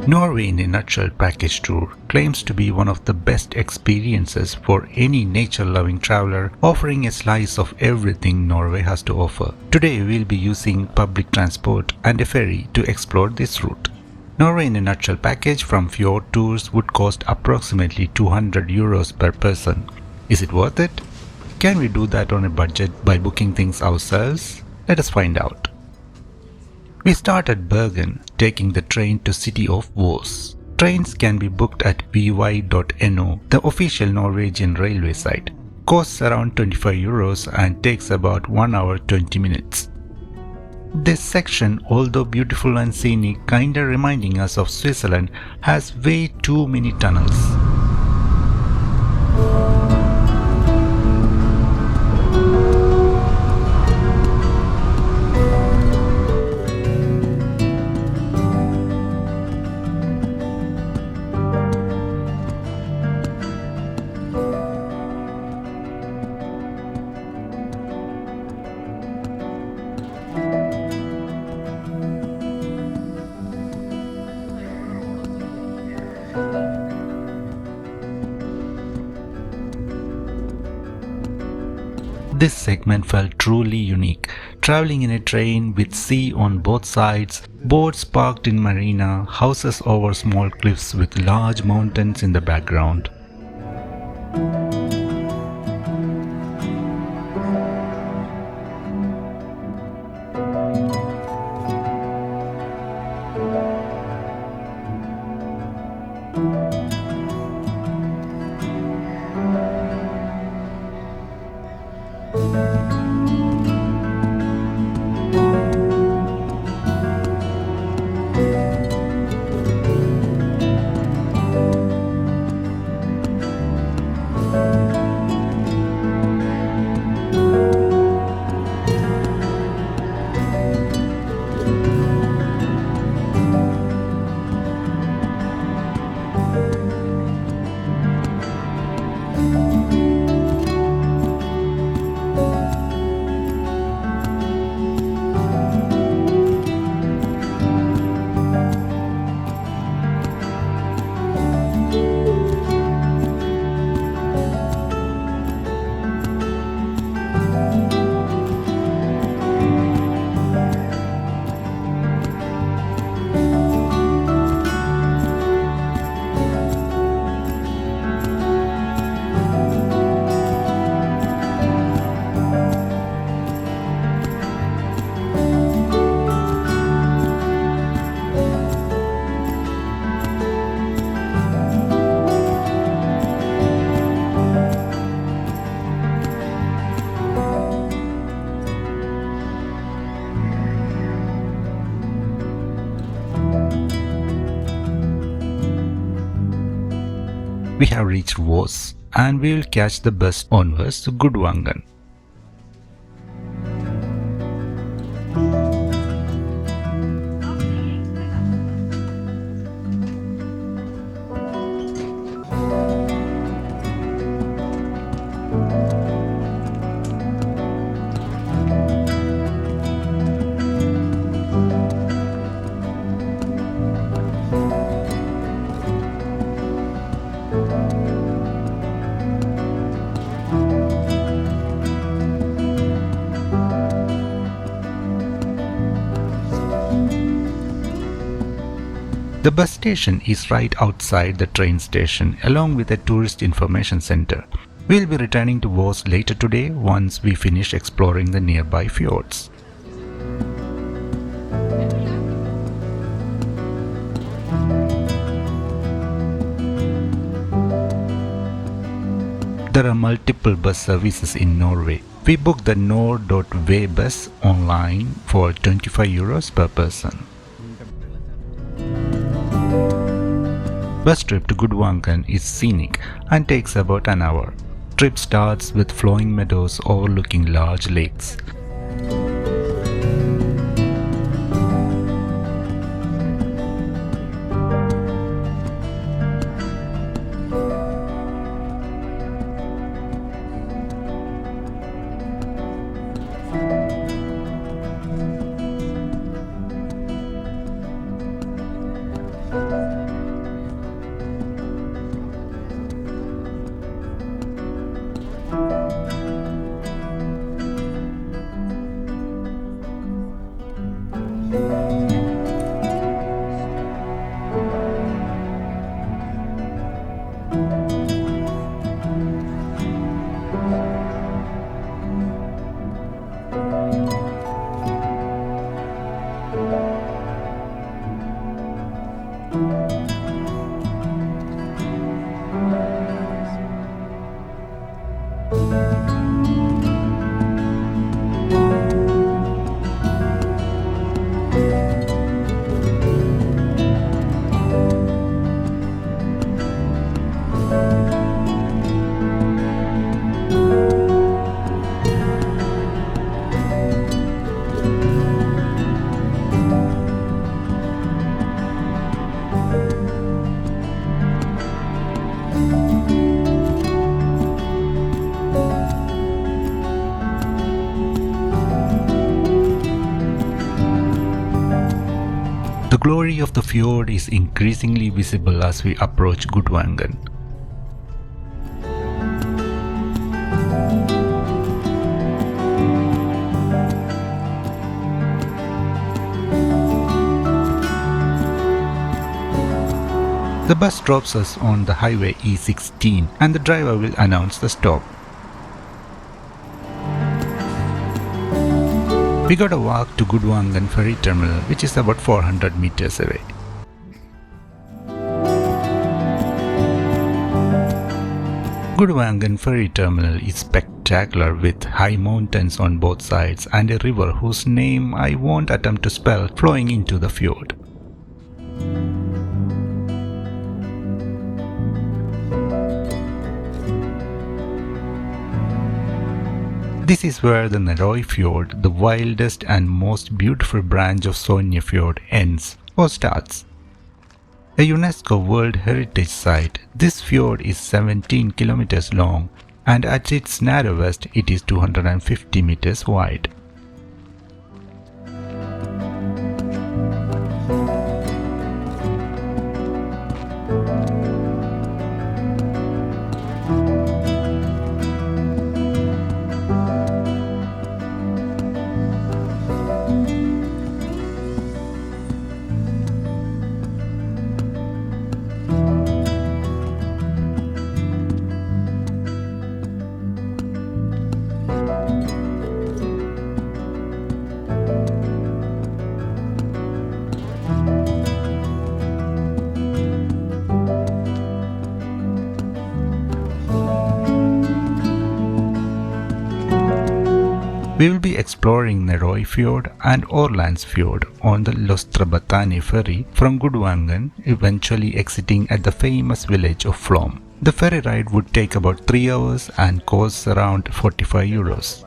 Norway in a Nutshell package tour claims to be one of the best experiences for any nature-loving traveler, offering a slice of everything Norway has to offer. Today we'll be using public transport and a ferry to explore this route. Norway in a Nutshell package from Fjord Tours would cost approximately €200 per person. Is it worth it? Can we do that on a budget by booking things ourselves? Let us find out. We start at Bergen, taking the train to city of Voss. Trains can be booked at vy.no, the official Norwegian railway site. Costs around €25 and takes about 1 hour 20 minutes. This section, although beautiful and scenic, kinda reminding us of Switzerland, has way too many tunnels. This segment felt truly unique. Traveling in a train with sea on both sides, boats parked in marina, houses over small cliffs with large mountains in the background. We have reached Voss and we will catch the bus onwards to Gudvangen. The bus station is right outside the train station along with a tourist information center. We will be returning to Voss later today once we finish exploring the nearby fjords. There are multiple bus services in Norway. We booked the Nord.way bus online for €25 per person. Bus trip to Gudvangen is scenic and takes about an hour. Trip starts with flowing meadows overlooking large lakes. The glory of the fjord is increasingly visible as we approach Gudvangen. The bus drops us on the highway E16 and the driver will announce the stop. We gotta walk to Gudvangen ferry terminal, which is about 400 meters away. Gudvangen ferry terminal is spectacular with high mountains on both sides and a river whose name I won't attempt to spell flowing into the fjord. This is where the Nærøyfjord, the wildest and most beautiful branch of Sognefjord, ends or starts. A UNESCO World Heritage Site, this fjord is 17 kilometers long and at its narrowest it is 250 meters wide. We will be exploring Nærøyfjord and Aurlandsfjord on the lustrabaatane ferry from Gudvangen, eventually exiting at the famous village of Flåm. The ferry ride would take about 3 hours and costs around 45 euros.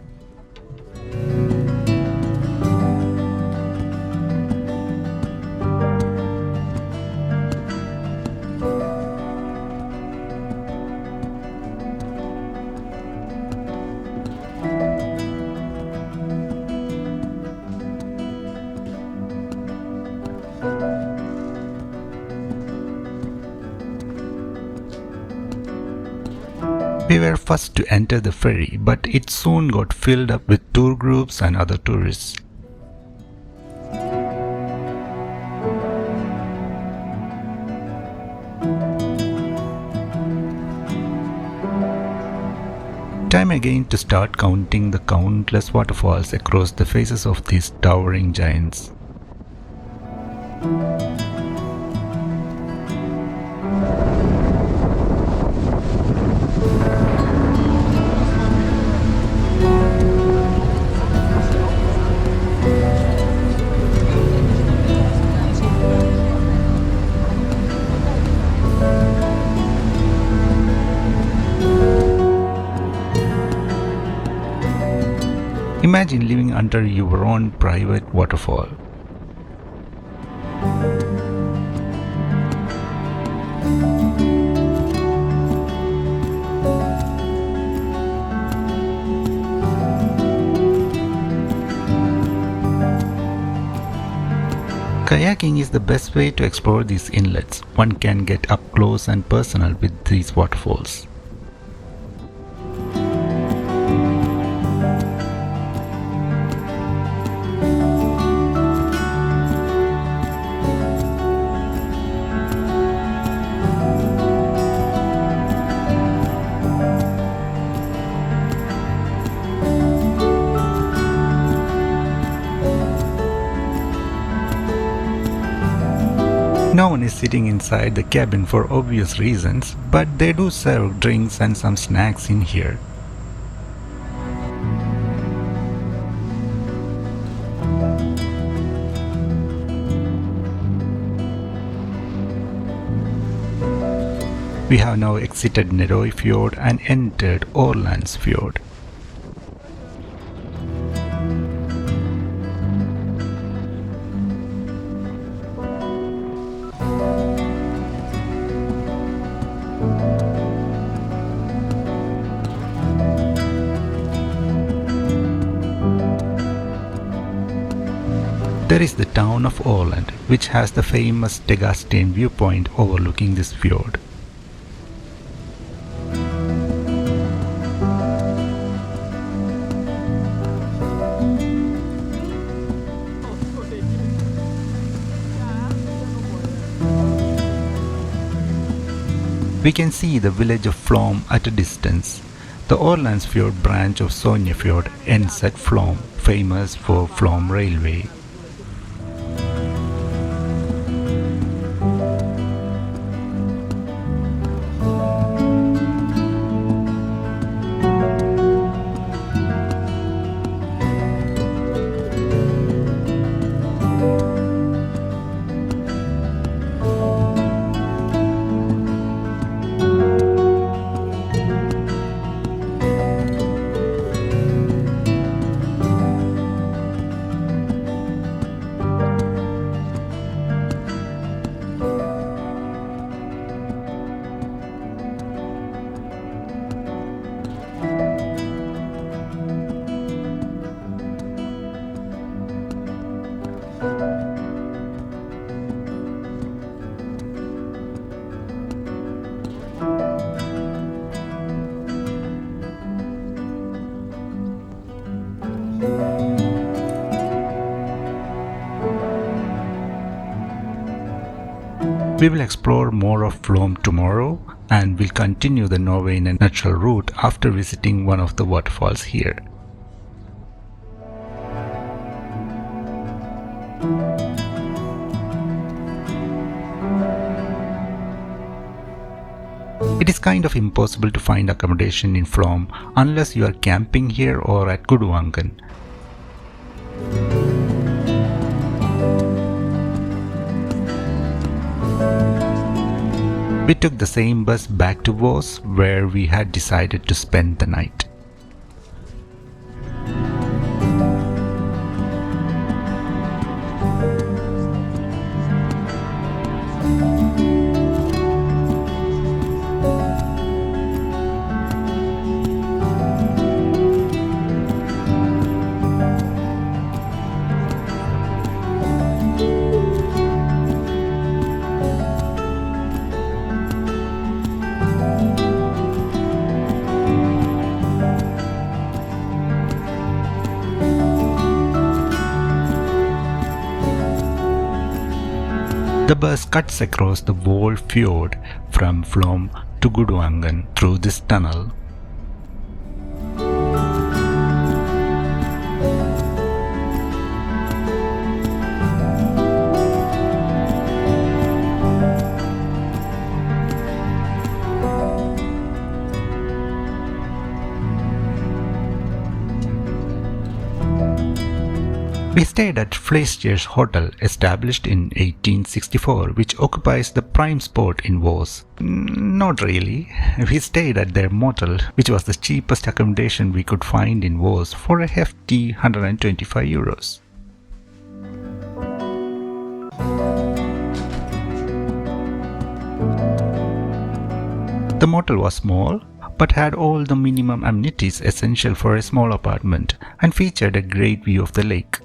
We were first to enter the ferry, but it soon got filled up with tour groups and other tourists. Time again to start counting the countless waterfalls across the faces of these towering giants. Imagine living under your own private waterfall. Kayaking is the best way to explore these inlets. One can get up close and personal with these waterfalls. No one is sitting inside the cabin for obvious reasons, but they do serve drinks and some snacks in here. We have now exited Nærøyfjord and entered Aurlandsfjord. There is the town of Aurland, which has the famous Tegastane viewpoint overlooking this fjord. We can see the village of Flåm at a distance. The Aurlandsfjord branch of Sognefjord ends at Flåm, famous for flamrailway. We will explore more of Flåm tomorrow and will continue the Norway in a natural route after visiting one of the waterfalls here. It is kind of impossible to find accommodation in Flåm unless you are camping here or at Gudvangen. We took the same bus back to Voss, where we had decided to spend the night. The bus cuts across the whole fjord from Flåm to Gudvangen through this tunnel. We stayed at Flåm's Hotel, established in 1864, which occupies the prime spot in Voss. Not really. We stayed at their Motel, which was the cheapest accommodation we could find in Voss for a hefty €125. The motel was small, but had all the minimum amenities essential for a small apartment and featured a great view of the lake.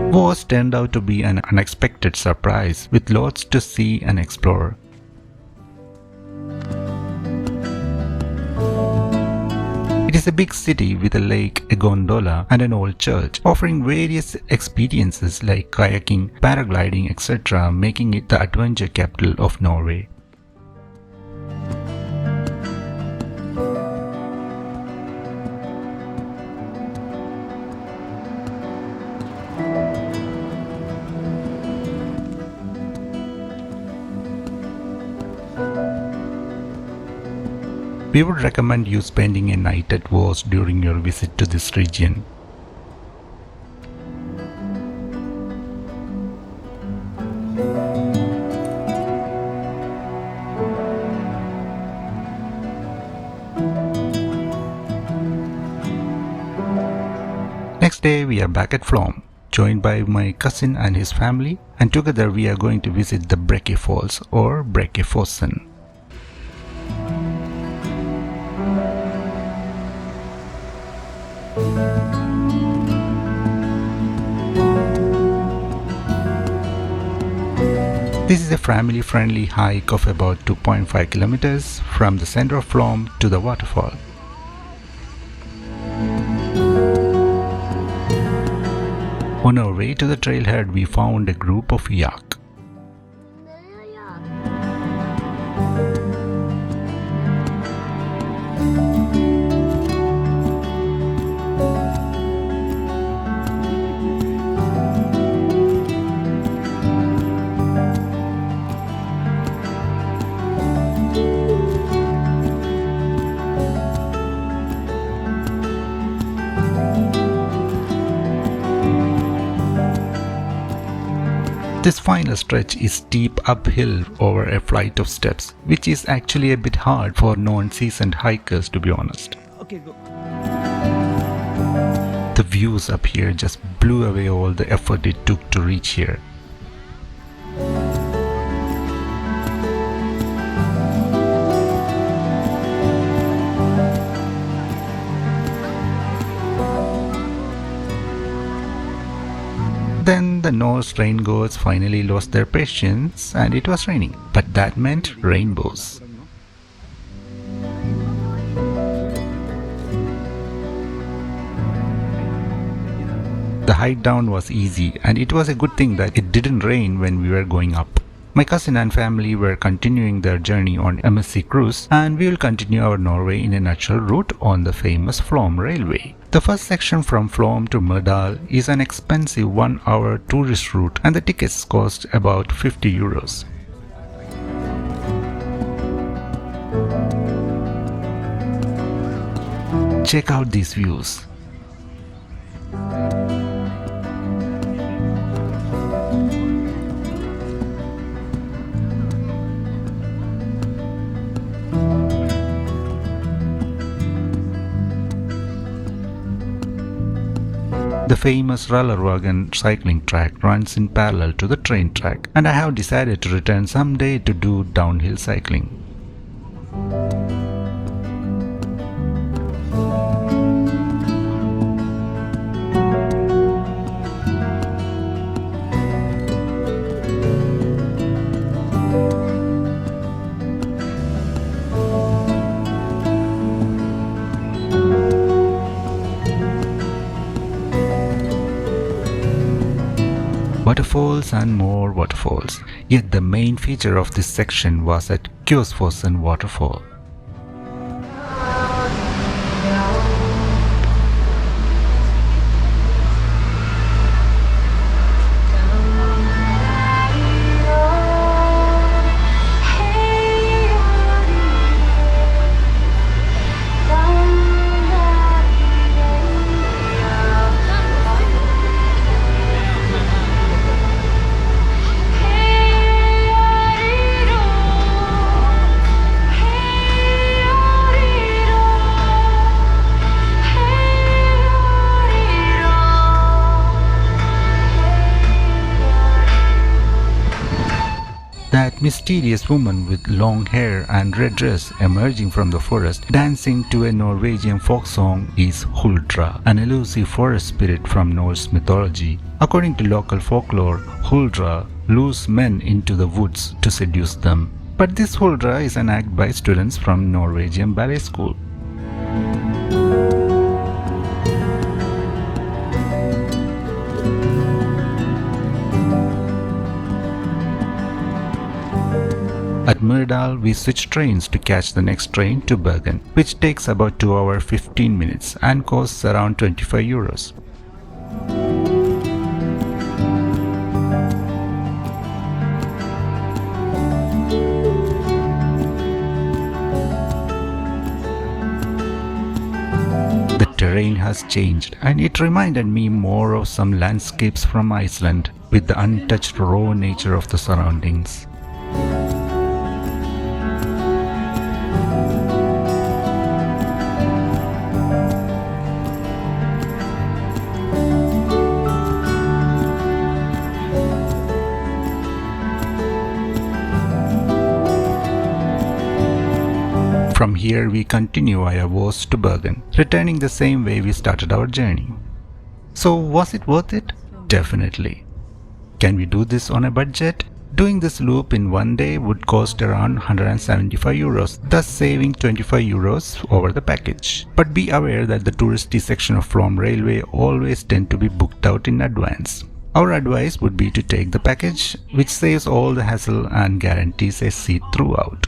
Voss turned out to be an unexpected surprise with lots to see and explore. It is a big city with a lake, a gondola and an old church, offering various experiences like kayaking, paragliding, etc., making it the adventure capital of Norway. We would recommend you spending a night at Voss during your visit to this region. Next day we are back at Flåm, joined by my cousin and his family, and together we are going to visit the Brekke Falls or Brekkefossen. This is a family-friendly hike of about 2.5 kilometers from the center of Flåm to the waterfall. On our way to the trailhead, we found a group of yak. This final stretch is steep uphill over a flight of steps, which is actually a bit hard for non-seasoned hikers, to be honest. Okay, go. The views up here just blew away all the effort it took to reach here. Then the Norse raingoers finally lost their patience and it was raining. But that meant rainbows. The hike down was easy and it was a good thing that it didn't rain when we were going up. My cousin and family were continuing their journey on MSC cruise, and we will continue our Norway in a natural route on the famous flamrailway. The first section from Flåm to Myrdal is an expensive 1-hour tourist route and the tickets cost about 50 euros. Check out these views. The famous Wagen cycling track runs in parallel to the train track, and I have decided to return someday to do downhill cycling. Waterfalls and more waterfalls, yet the main feature of this section was at Gudvangen waterfall. That mysterious woman with long hair and red dress emerging from the forest dancing to a Norwegian folk song is Huldra, an elusive forest spirit from Norse mythology. According to local folklore, Huldra lures men into the woods to seduce them. But this Huldra is an act by students from Norwegian ballet school. At Myrdal, we switch trains to catch the next train to Bergen, which takes about 2 hours 15 minutes and costs around 25 euros. The terrain has changed and it reminded me more of some landscapes from Iceland with the untouched raw nature of the surroundings. From here we continue via Voss to Bergen, returning the same way we started our journey. So was it worth it? Definitely. Can we do this on a budget? Doing this loop in one day would cost around 175 euros, thus saving 25 euros over the package. But be aware that the touristy section of flamrailway always tend to be booked out in advance. Our advice would be to take the package, which saves all the hassle and guarantees a seat throughout.